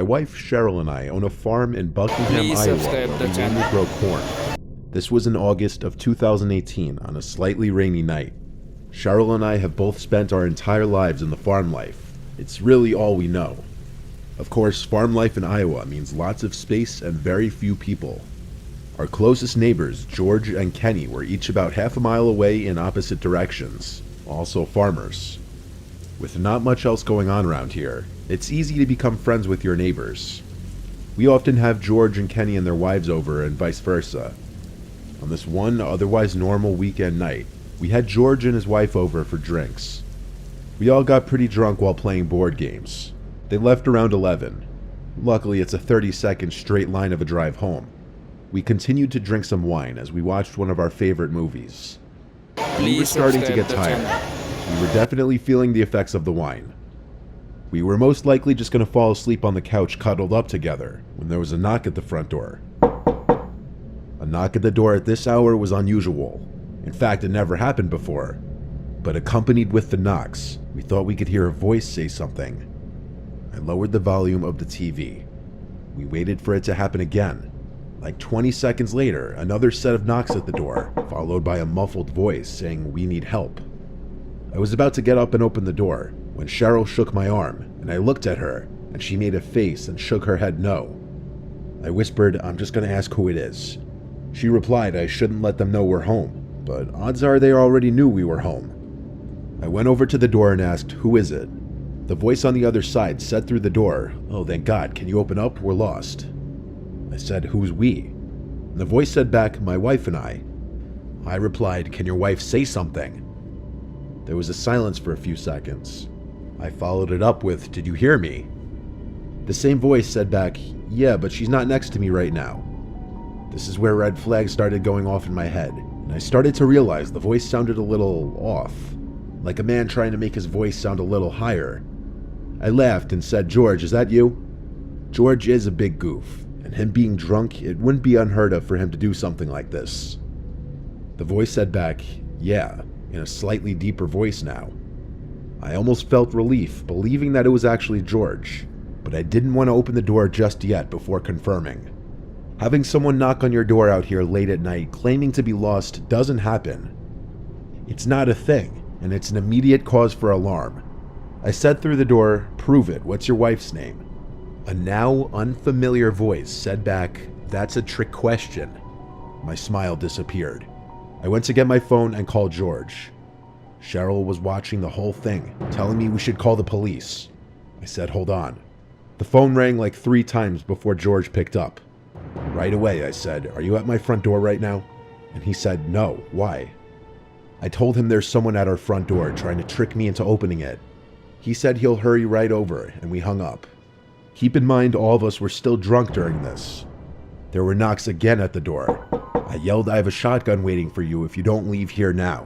My wife Cheryl and I own a farm in Buckingham, Please Iowa, subscribe where the we channel. mainly grow corn. This was in August of 2018 on a slightly rainy night. Cheryl and I have both spent our entire lives in the farm life. It's really all we know. Of course, farm life in Iowa means lots of space and very few people. Our closest neighbors, George and Kenny, were each about half a mile away in opposite directions, also farmers. With not much else going on around here, it's easy to become friends with your neighbors. We often have George and Kenny and their wives over and vice versa. On this one otherwise normal weekend night, we had George and his wife over for drinks. We all got pretty drunk while playing board games. They left around 11. Luckily, it's a 30-second straight line of a drive home. We continued to drink some wine as we watched one of our favorite movies. We were starting to get tired. We were definitely feeling the effects of the wine. We were most likely just going to fall asleep on the couch cuddled up together when there was a knock at the front door. A knock at the door at this hour was unusual. In fact, it never happened before. But accompanied with the knocks, we thought we could hear a voice say something. I lowered the volume of the TV. We waited for it to happen again. Like 20 seconds later, another set of knocks at the door, followed by a muffled voice saying we need help. I was about to get up and open the door when Cheryl shook my arm, and I looked at her, and she made a face and shook her head no. I whispered, "I'm just going to ask who it is." She replied I shouldn't let them know we're home, but odds are they already knew we were home. I went over to the door and asked, "Who is it?" The voice on the other side said through the door, "Oh, thank God, can you open up? We're lost." I said, "Who's we?" And the voice said back, "My wife and I." I replied, "Can your wife say something?" There was a silence for a few seconds. I followed it up with, "Did you hear me?" The same voice said back, "Yeah, but she's not next to me right now." This is where red flags started going off in my head, and I started to realize the voice sounded a little off, like a man trying to make his voice sound a little higher. I laughed and said, "George, is that you?" George is a big goof, and him being drunk, it wouldn't be unheard of for him to do something like this. The voice said back, "Yeah," in a slightly deeper voice now. I almost felt relief, believing that it was actually George, but I didn't want to open the door just yet before confirming. Having someone knock on your door out here late at night claiming to be lost doesn't happen. It's not a thing, and it's an immediate cause for alarm. I said through the door, "Prove it, what's your wife's name?" A now unfamiliar voice said back, "That's a trick question." My smile disappeared. I went to get my phone and called George. Cheryl was watching the whole thing, telling me we should call the police. I said, "Hold on." The phone rang like 3 times before George picked up. Right away, I said, "Are you at my front door right now?" And he said, "No, why?" I told him there's someone at our front door trying to trick me into opening it. He said he'll hurry right over, and we hung up. Keep in mind, all of us were still drunk during this. There were knocks again at the door. I yelled, "I have a shotgun waiting for you if you don't leave here now."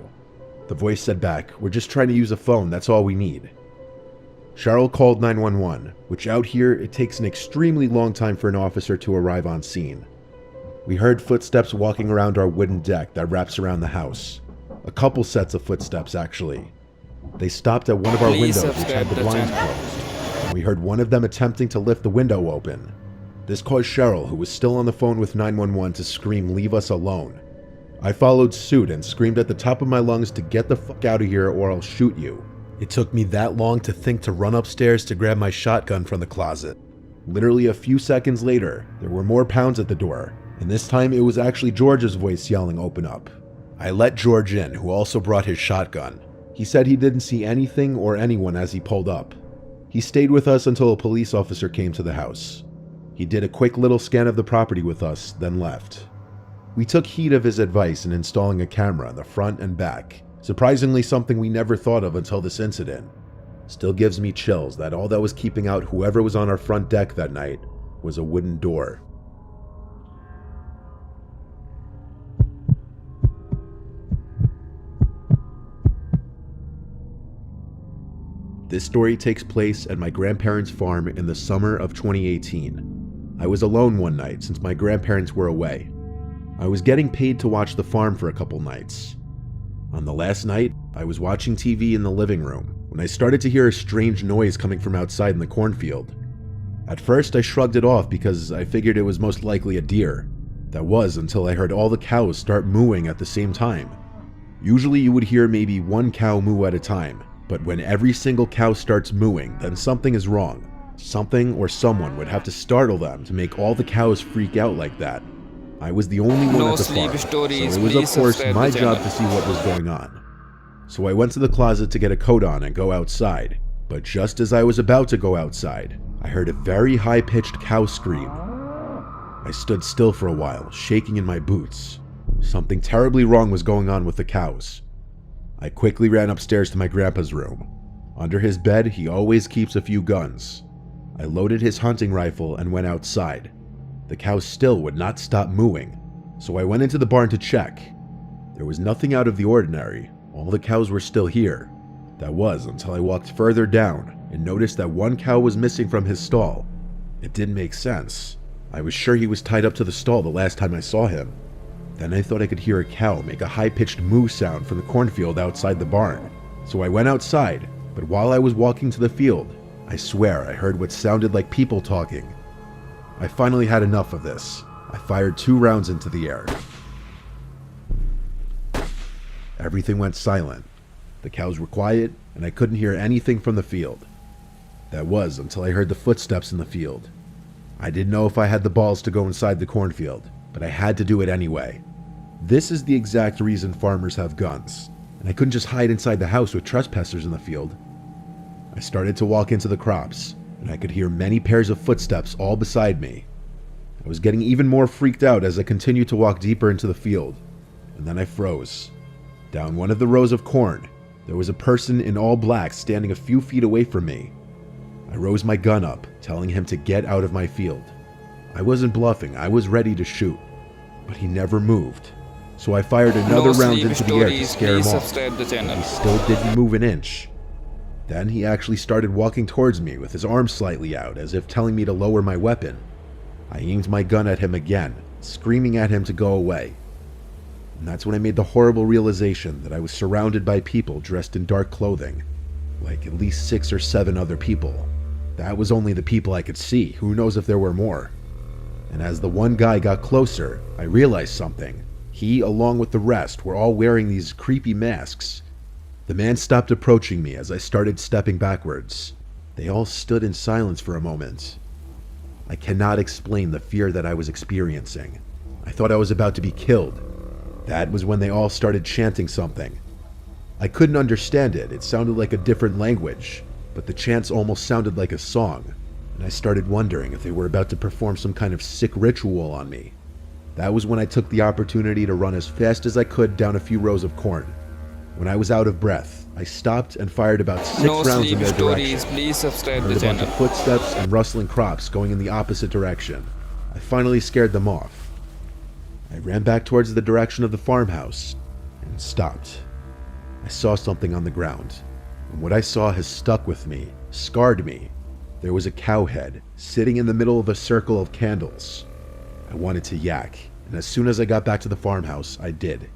The voice said back, "We're just trying to use a phone, that's all we need." Cheryl called 911, which out here, it takes an extremely long time for an officer to arrive on scene. We heard footsteps walking around our wooden deck that wraps around the house. A couple sets of footsteps, actually. They stopped at one of our windows, which had the blinds closed. We heard one of them attempting to lift the window open. This caused Cheryl, who was still on the phone with 911, to scream, "Leave us alone." I followed suit and screamed at the top of my lungs to get the fuck out of here or I'll shoot you. It took me that long to think to run upstairs to grab my shotgun from the closet. Literally a few seconds later, there were more pounds at the door, and this time it was actually George's voice yelling, "Open up." I let George in, who also brought his shotgun. He said he didn't see anything or anyone as he pulled up. He stayed with us until a police officer came to the house. He did a quick little scan of the property with us, then left. We took heed of his advice in installing a camera in the front and back, surprisingly something we never thought of until this incident. Still gives me chills that all that was keeping out whoever was on our front deck that night was a wooden door. This story takes place at my grandparents' farm in the summer of 2018. I was alone one night since my grandparents were away. I was getting paid to watch the farm for a couple nights. On the last night, I was watching TV in the living room when I started to hear a strange noise coming from outside in the cornfield. At first I shrugged it off because I figured it was most likely a deer. That was until I heard all the cows start mooing at the same time. Usually you would hear maybe one cow moo at a time, but when every single cow starts mooing, then something is wrong. Something or someone would have to startle them to make all the cows freak out like that. I was the only one at the farm, so it was of course my job to see what was going on. So I went to the closet to get a coat on and go outside, but just as I was about to go outside, I heard a very high-pitched cow scream. I stood still for a while, shaking in my boots. Something terribly wrong was going on with the cows. I quickly ran upstairs to my grandpa's room. Under his bed, he always keeps a few guns. I loaded his hunting rifle and went outside. The cows still would not stop mooing, so I went into the barn to check. There was nothing out of the ordinary. All the cows were still here. That was until I walked further down and noticed that one cow was missing from his stall. It didn't make sense. I was sure he was tied up to the stall the last time I saw him. Then I thought I could hear a cow make a high-pitched moo sound from the cornfield outside the barn. So I went outside, but while I was walking to the field, I swear I heard what sounded like people talking. I finally had enough of this. I fired 2 rounds into the air. Everything went silent. The cows were quiet, and I couldn't hear anything from the field. That was until I heard the footsteps in the field. I didn't know if I had the balls to go inside the cornfield, but I had to do it anyway. This is the exact reason farmers have guns, and I couldn't just hide inside the house with trespassers in the field. I started to walk into the crops, and I could hear many pairs of footsteps all beside me. I was getting even more freaked out as I continued to walk deeper into the field, and then I froze. Down one of the rows of corn, there was a person in all black standing a few feet away from me. I rose my gun up, telling him to get out of my field. I wasn't bluffing, I was ready to shoot, but he never moved. So I fired another round into the air to scare him off, but he still didn't move an inch. Then he actually started walking towards me with his arms slightly out, as if telling me to lower my weapon. I aimed my gun at him again, screaming at him to go away. And that's when I made the horrible realization that I was surrounded by people dressed in dark clothing, like at least 6 or 7 other people. That was only the people I could see, who knows if there were more. And as the one guy got closer, I realized something. He, along with the rest, were all wearing these creepy masks. The man stopped approaching me as I started stepping backwards. They all stood in silence for a moment. I cannot explain the fear that I was experiencing. I thought I was about to be killed. That was when they all started chanting something. I couldn't understand it. It sounded like a different language, but the chants almost sounded like a song, and I started wondering if they were about to perform some kind of sick ritual on me. That was when I took the opportunity to run as fast as I could down a few rows of corn. When I was out of breath, I stopped and fired about 6 rounds in their direction. I heard a bunch of footsteps and rustling crops going in the opposite direction. I finally scared them off. I ran back towards the direction of the farmhouse and stopped. I saw something on the ground, and what I saw has stuck with me, scarred me. There was a cow head sitting in the middle of a circle of candles. I wanted to yak, and as soon as I got back to the farmhouse, I did.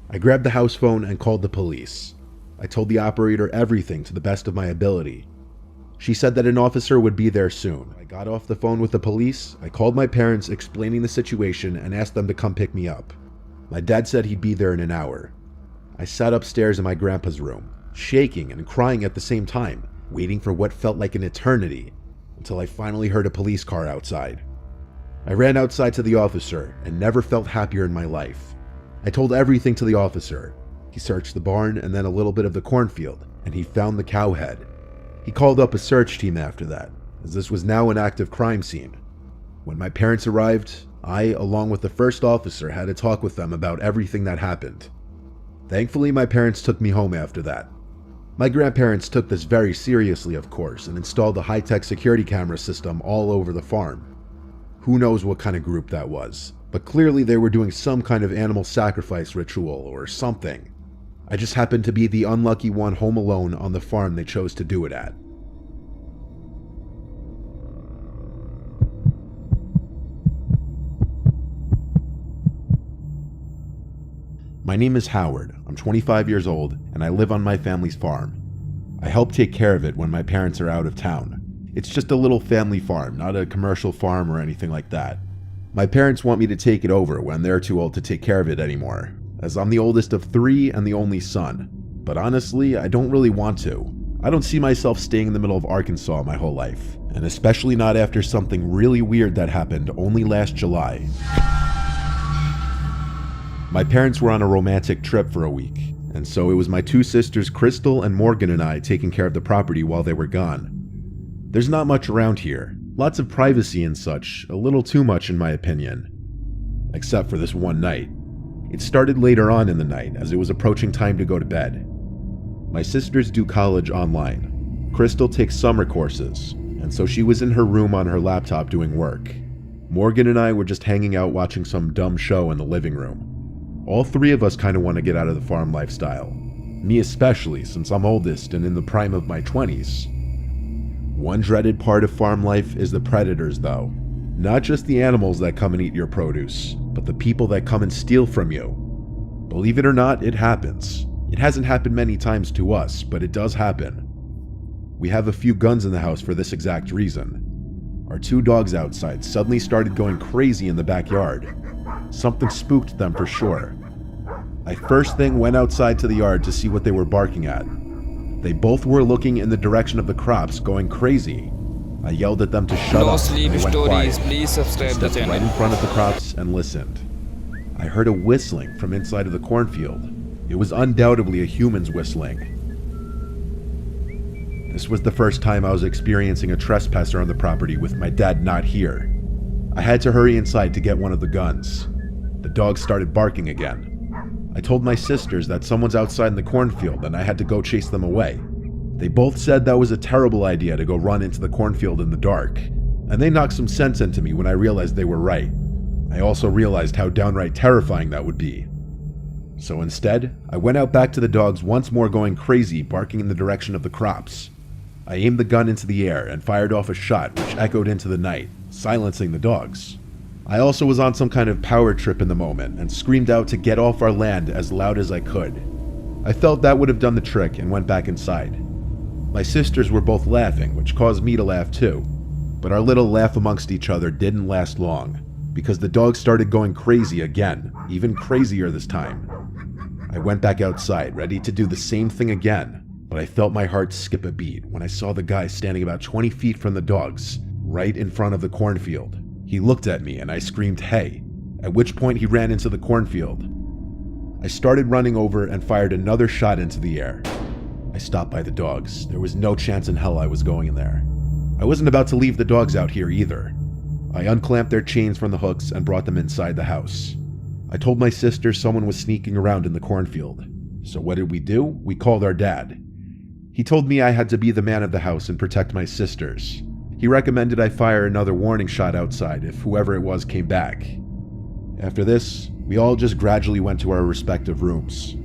I grabbed the house phone and called the police. I told the operator everything to the best of my ability. She said that an officer would be there soon. I got off the phone with the police, I called my parents explaining the situation and asked them to come pick me up. My dad said he'd be there in an hour. I sat upstairs in my grandpa's room, shaking and crying at the same time, waiting for what felt like an eternity, until I finally heard a police car outside. I ran outside to the officer and never felt happier in my life. I told everything to the officer. He searched the barn and then a little bit of the cornfield, and he found the cow head. He called up a search team after that, as this was now an active crime scene. When my parents arrived, I, along with the first officer, had a talk with them about everything that happened. Thankfully, my parents took me home after that. My grandparents took this very seriously, of course, and installed a high-tech security camera system all over the farm. Who knows what kind of group that was, but clearly they were doing some kind of animal sacrifice ritual or something. I just happened to be the unlucky one home alone on the farm they chose to do it at. My name is Howard. I'm 25 years old, and I live on my family's farm. I help take care of it when my parents are out of town. It's just a little family farm, not a commercial farm or anything like that. My parents want me to take it over when they're too old to take care of it anymore, as I'm the oldest of 3 and the only son. But honestly, I don't really want to. I don't see myself staying in the middle of Arkansas my whole life, and especially not after something really weird that happened only last July. My parents were on a romantic trip for a week, and so it was my 2 sisters Crystal and Morgan and I taking care of the property while they were gone. There's not much around here, lots of privacy and such, a little too much in my opinion. Except for this one night. It started later on in the night as it was approaching time to go to bed. My sisters do college online. Crystal takes summer courses, and so she was in her room on her laptop doing work. Morgan and I were just hanging out watching some dumb show in the living room. All 3 of us kind of want to get out of the farm lifestyle. Me especially, since I'm oldest and in the prime of my 20s. One dreaded part of farm life is the predators though. Not just the animals that come and eat your produce, but the people that come and steal from you. Believe it or not, it happens. It hasn't happened many times to us, but it does happen. We have a few guns in the house for this exact reason. Our 2 dogs outside suddenly started going crazy in the backyard. Something spooked them for sure. I first thing went outside to the yard to see what they were barking at. They both were looking in the direction of the crops, going crazy. I yelled at them to shut up. NoSleep They went stories, quiet. please subscribe the Stepped right channel. in front of the crops and listened. I heard a whistling from inside of the cornfield. It was undoubtedly a human's whistling. This was the first time I was experiencing a trespasser on the property with my dad not here. I had to hurry inside to get one of the guns. The dogs started barking again. I told my sisters that someone's outside in the cornfield and I had to go chase them away. They both said that was a terrible idea to go run into the cornfield in the dark, and they knocked some sense into me when I realized they were right. I also realized how downright terrifying that would be. So instead, I went out back to the dogs once more going crazy, barking in the direction of the crops. I aimed the gun into the air and fired off a shot which echoed into the night, silencing the dogs. I also was on some kind of power trip in the moment and screamed out to get off our land as loud as I could. I felt that would have done the trick and went back inside. My sisters were both laughing, which caused me to laugh too. But our little laugh amongst each other didn't last long, because the dogs started going crazy again, even crazier this time. I went back outside, ready to do the same thing again, but I felt my heart skip a beat when I saw the guy standing about 20 feet from the dogs, right in front of the cornfield. He looked at me and I screamed, "Hey," at which point he ran into the cornfield. I started running over and fired another shot into the air. I stopped by the dogs. There was no chance in hell I was going in there. I wasn't about to leave the dogs out here either. I unclamped their chains from the hooks and brought them inside the house. I told my sister someone was sneaking around in the cornfield. So what did we do? We called our dad. He told me I had to be the man of the house and protect my sisters. He recommended I fire another warning shot outside if whoever it was came back. After this, we all just gradually went to our respective rooms.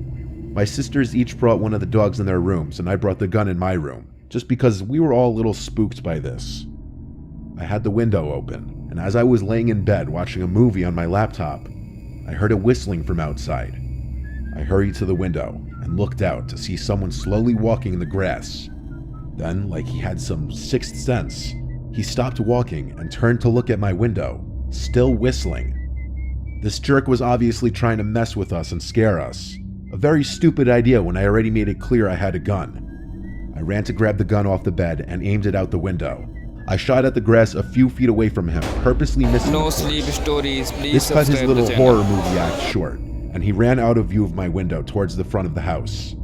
My sisters each brought one of the dogs in their rooms and I brought the gun in my room, just because we were all a little spooked by this. I had the window open, and as I was laying in bed watching a movie on my laptop, I heard a whistling from outside. I hurried to the window and looked out to see someone slowly walking in the grass. Then, like he had some sixth sense, he stopped walking and turned to look at my window, still whistling. This jerk was obviously trying to mess with us and scare us. A very stupid idea when I already made it clear I had a gun. I ran to grab the gun off the bed and aimed it out the window. I shot at the grass a few feet away from him, purposely missing. NoSleep stories, please This cut his subscribe little the channel. horror movie act short, and he ran out of view of my window towards the front of the house.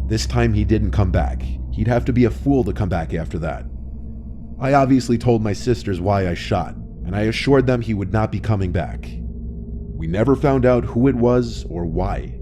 This time he didn't come back. He'd have to be a fool to come back after that. I obviously told my sisters why I shot, and I assured them he would not be coming back. We never found out who it was or why.